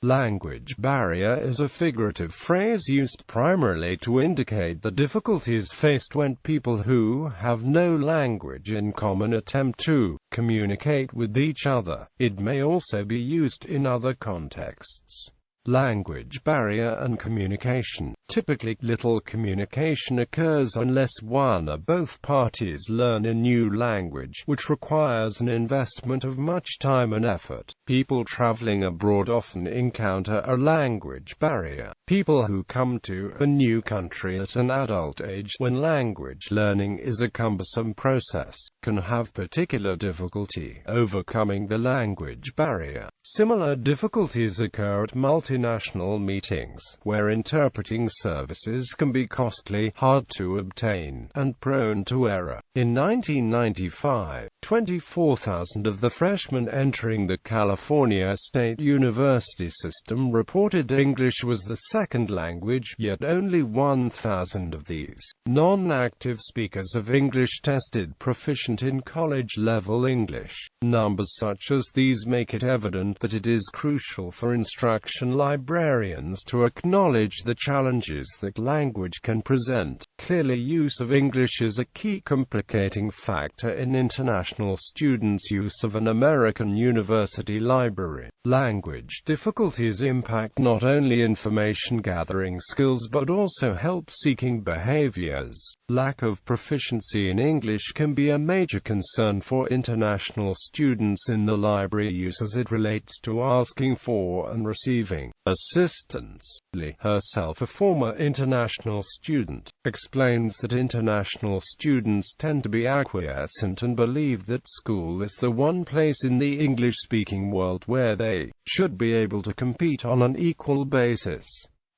Language barrier is a figurative phrase used primarily to indicate the difficulties faced when people who have no language in common attempt to communicate with each other. It may also be used in other contexts. Language barrier and communication. Typically, little communication occurs unless one or both parties learn a new language, which requires an investment of much time and effort. People traveling abroad often encounter a language barrier. People who come to a new country at an adult age, when language learning is a cumbersome process, can have particular difficulty overcoming the language barrier. Similar difficulties occur at multinational meetings, where interpreting services can be costly, hard to obtain, and prone to error. In 1995, 24,000 of the freshmen entering the California State University system reported English was the second language, yet only 1,000 of these non-active speakers of English tested proficient in college-level English. Numbers such as these make it evident that it is crucial for instruction librarians to acknowledge the challenges that language can present. Clearly, use of English is a key complicating factor in international students' use of an American university library. Language difficulties impact not only information-gathering skills but also help-seeking behaviors. Lack of proficiency in English can be a major concern for international students in the library use as it relates to asking for and receiving assistance. Lee, herself a former international student, explains that international students tend to be acquiescent and believe that school is the one place in the English-speaking world where they should be able to compete on an equal basis.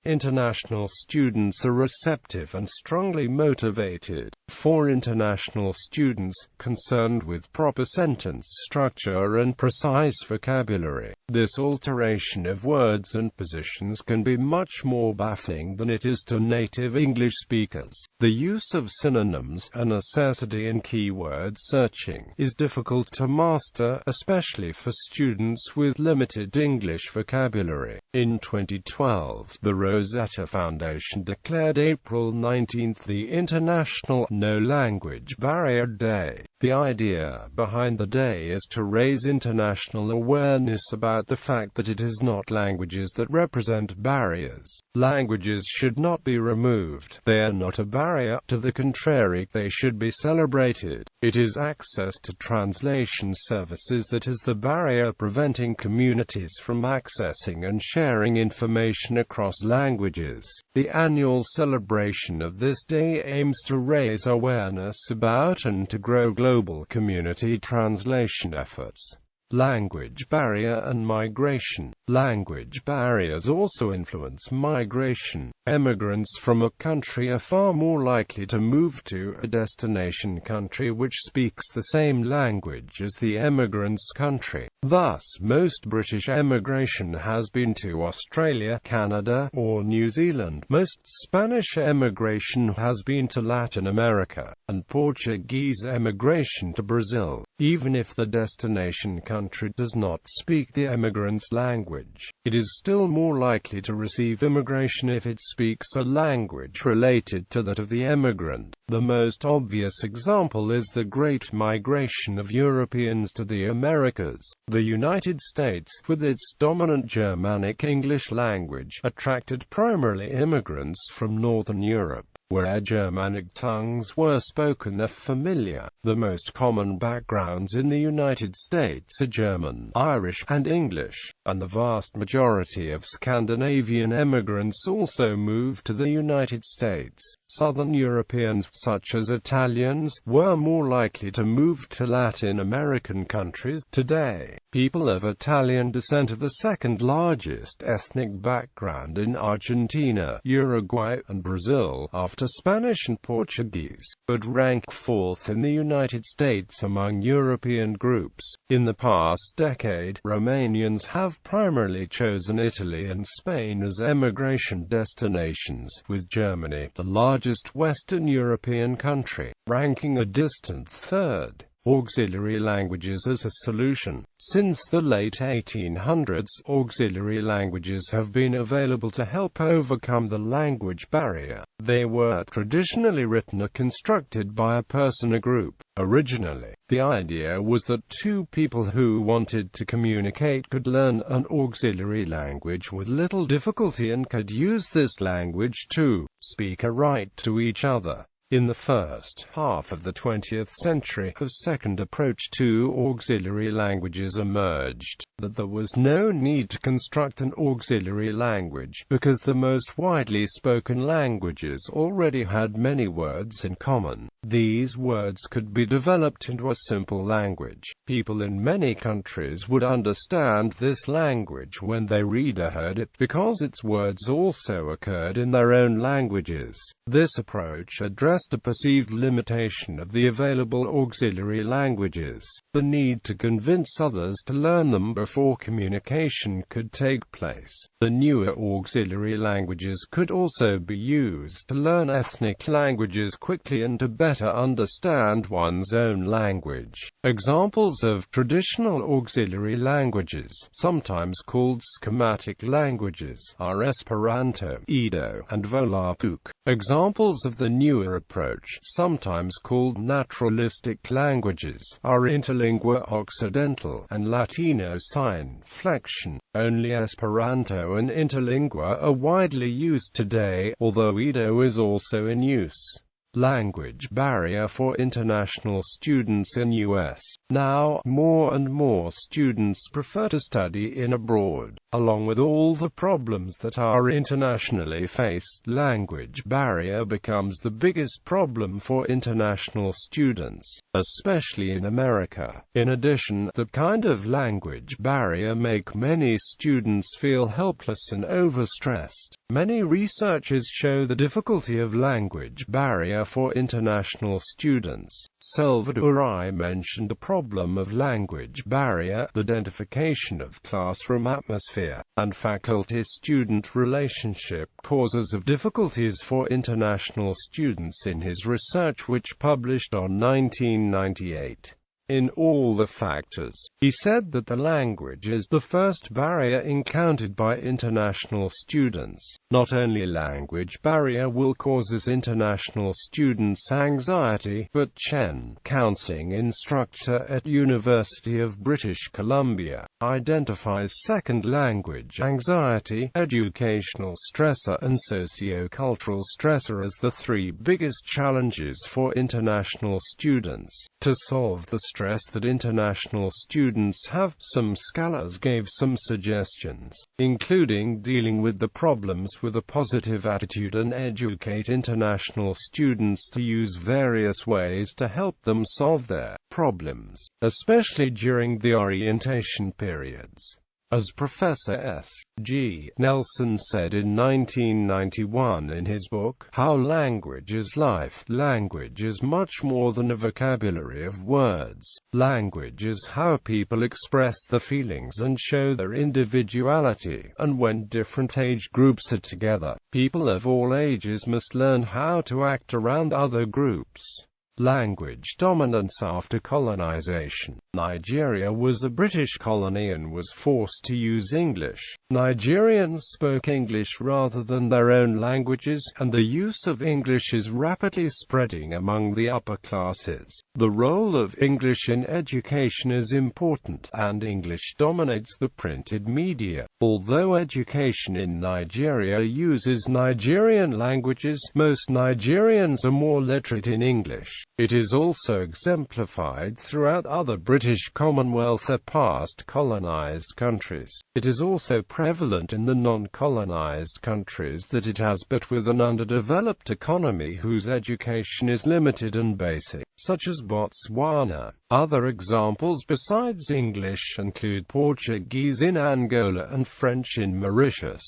International students are receptive and strongly motivated. For international students, concerned with proper sentence structure and precise vocabulary, this alteration of words and positions can be much more baffling than it is to native English speakers. The use of synonyms, a necessity in keyword searching, is difficult to master, especially for students with limited English vocabulary. In 2012, the Rosetta Foundation declared April 19 the International No Language Barrier Day. The idea behind the day is to raise international awareness about the fact that it is not languages that represent barriers. Languages should not be removed. They are not a barrier. To the contrary, they should be celebrated. It is access to translation services that is the barrier preventing communities from accessing and sharing information across languages. The annual celebration of this day aims to raise awareness about and to grow global community translation efforts. Language barrier and migration. Language barriers also influence migration. Immigrants from a country are far more likely to move to a destination country which speaks the same language as the emigrant's country. Thus, most British emigration has been to Australia, Canada, or New Zealand. Most Spanish emigration has been to Latin America, and Portuguese emigration to Brazil. Even if the destination country does not speak the emigrant's language, it is still more likely to receive immigration if it speaks a language related to that of the emigrant. The most obvious example is the Great Migration of Europeans to the Americas. The United States, with its dominant Germanic English language, attracted primarily immigrants from Northern Europe, where Germanic tongues were spoken or familiar. The most common backgrounds in the United States are German, Irish, and English, and the vast majority of Scandinavian immigrants also moved to the United States. Southern Europeans, such as Italians, were more likely to move to Latin American countries. Today, people of Italian descent are the second largest ethnic background in Argentina, Uruguay, and Brazil, after Spanish and Portuguese, but rank fourth in the United States among European groups. In the past decade, Romanians have primarily chosen Italy and Spain as emigration destinations, with Germany, the largest Western European country, ranking a distant third. Auxiliary languages as a solution. Since the late 1800s, auxiliary languages have been available to help overcome the language barrier. They were traditionally written or constructed by a person or group. Originally, the idea was that two people who wanted to communicate could learn an auxiliary language with little difficulty and could use this language to speak or write to each other. In the first half of the 20th century, a second approach to auxiliary languages emerged, that there was no need to construct an auxiliary language, because the most widely spoken languages already had many words in common. These words could be developed into a simple language. People in many countries would understand this language when they read or heard it, because its words also occurred in their own languages. This approach addressed a perceived limitation of the available auxiliary languages, the need to convince others to learn them before communication could take place. The newer auxiliary languages could also be used to learn ethnic languages quickly and to better understand one's own language. Examples of traditional auxiliary languages, sometimes called schematic languages, are Esperanto, Ido, and Volapük. Examples of the newer approach, sometimes called naturalistic languages, are Interlingua Occidental and Latino sign flexion. Only Esperanto and Interlingua are widely used today, although Ido is also in use. Language barrier for international students in U.S. Now, more and more students prefer to study in abroad. Along with all the problems that are internationally faced, language barrier becomes the biggest problem for international students, especially in America. In addition, the kind of language barrier make many students feel helpless and overstressed. Many researchers show the difficulty of language barrier for international students. Salvador I mentioned the problem of language barrier, the identification of classroom atmosphere, and faculty-student relationship causes of difficulties for international students in his research, which published on 1998. In all the factors, he said that the language is the first barrier encountered by international students. Not only language barrier will cause international students anxiety, but Chen, counseling instructor at University of British Columbia, identifies second language anxiety, educational stressor and socio-cultural stressor as the three biggest challenges for international students. To solve the stress that international students have, some scholars gave some suggestions, including dealing with the problems with a positive attitude and educate international students to use various ways to help them solve their problems, especially during the orientation periods. As Professor S. G. Nelson said in 1991 in his book, How Language is Life, language is much more than a vocabulary of words. Language is how people express their feelings and show their individuality, and when different age groups are together, people of all ages must learn how to act around other groups. Language dominance after colonization. Nigeria was a British colony and was forced to use English. Nigerians spoke English rather than their own languages, and the use of English is rapidly spreading among the upper classes. The role of English in education is important, and English dominates the printed media. Although education in Nigeria uses Nigerian languages, most Nigerians are more literate in English. It is also exemplified throughout other British Commonwealth or past colonized countries. It is also prevalent in the non-colonized countries that it has, but with an underdeveloped economy whose education is limited and basic, such as Botswana. Other examples besides English include Portuguese in Angola and French in Mauritius.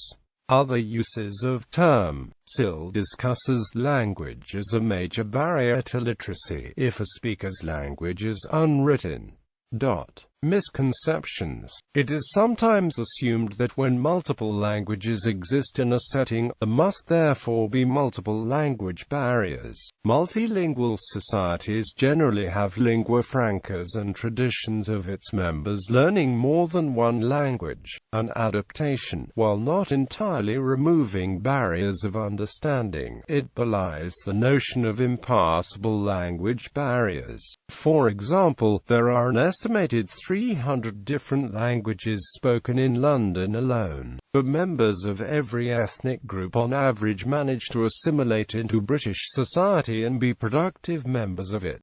Other uses of term. SIL discusses language as a major barrier to literacy if a speaker's language is unwritten. Misconceptions. It is sometimes assumed that when multiple languages exist in a setting, there must therefore be multiple language barriers. Multilingual societies generally have lingua francas and traditions of its members learning more than one language. An adaptation, while not entirely removing barriers of understanding, it belies the notion of impassable language barriers. For example, there are an estimated 300 different languages spoken in London alone, but members of every ethnic group on average manage to assimilate into British society and be productive members of it.